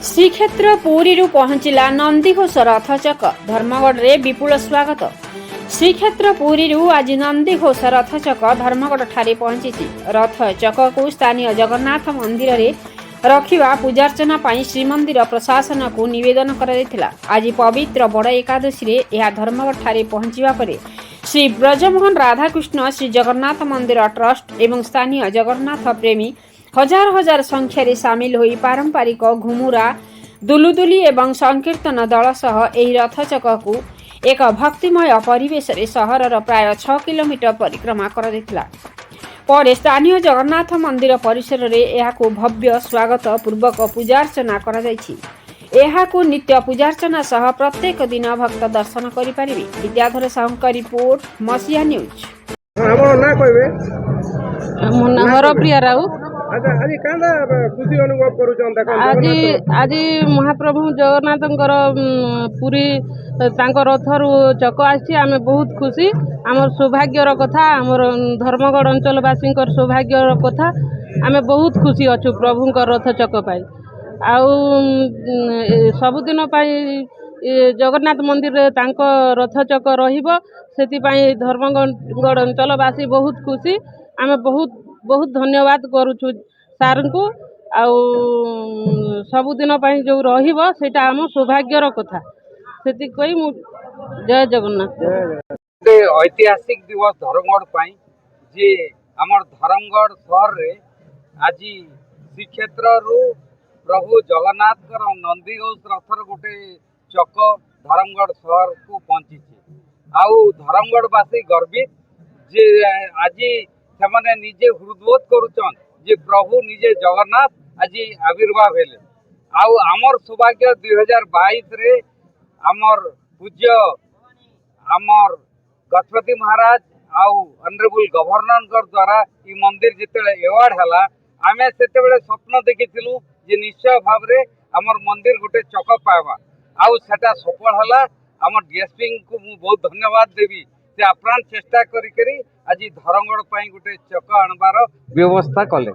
श्रीक्षेत्र पुरी पहुंचला नंदीघोष रथचक धर्मगढ़ रे विपुल स्वागत। श्रीक्षेत्र पुरी आज नंदीघोष रथचक धर्मगढ़ ठारे पहुंची। रथचक को स्थानीय जगन्नाथ मंदिर रे रखिबा पूजार्चना पाई श्रीमंदिर प्रशासन को निवेदन कराइथिला। आज पवित्र बड़ एकादशी रे यह धर्मगढ़ ठारे पहुंचीबा परे श्री ब्रजमोहन राधाकृष्ण श्री जगन्नाथ मंदिर ट्रस्ट एवं स्थानीय जगन्नाथ प्रेमी हजार हजार संख्यारे सामिल होई पारंपरिक घुमुरा दुलुदुली एवं संकीर्तन दल सह एही रथचक को एक भक्तिमय परिवेश रे सहरर प्राय 6 किलोमीटर परिक्रमा कराइथिला। पर स्थानीय जगन्नाथ मंदिर परिसर रे एहाको भव्य स्वागत पूर्वक पूजार्चना करा जायछि। एहाको नित्य पूजार्चना सह प्रत्येक दिन भक्त दर्शन करि परिबे। विद्याधर साहुंका रिपोर्ट मसिया न्यूज। हमर ना कहबे हरप्रिया राउ। अच्छा आज कांदा खुशी अनुभव करूछन देखो आज महाप्रभु जगन्नाथंकर पुरी तांकर रथरु चक आछि। आमे बहुत खुशी, आमर सौभाग्यर कथा, आमर धर्मगढ़ अंचलवासी सौभाग्यर कथा। आमे बहुत खुशी अछु प्रभुंकर रथ चक पाई। आउ सबुदिन पाई जगन्नाथ मंदिर रे तांको रथ चक रहिबो, सेति पाई धर्मगढ़ अंचलवासी बहुत खुशी। आमे बहुत बहुत धन्यवाद करूछु सार को। आउ सबुदिन पाई जो रहिबो सेटा हम सौभाग्यर कथा, सेति कोई मु जय जगन्नाथ। ऐतिहासिक दिवस धर्मगढ़ पाई जे हमर धर्मगढ़ शहर रे आज श्रीक्षेत्र रु प्रभु जगन्नाथ नंदीघोष रथर गोटे चक धर्मगढ़ शहर को पहुंची। आउ धर्मगढ़वासी गर्वित जे आज से निजे हृदबोध करुचन जे प्रभु निजे जगन्नाथ आज आविर्भाव हेले। आउ आमर सौभाग्य 2022 रे आमर पूज्य आमर गजपति महाराज आउ ऑनरेबल गवर्नर द्वारा ई मंदिर जिते एवार्ड हला, आमे सेते बेले स्वप्न देखिथिलु जे निश्चय भाव रे आमर मंदिर गोटे चक पावा। आउ सेटा सफल हला। आमर डीएसपी को मु बहुत धन्यवाद देवी से आप्राण चेष्टा करी आज धर्मगढ़ पाई गोटे चक आणबार व्यवस्था कले।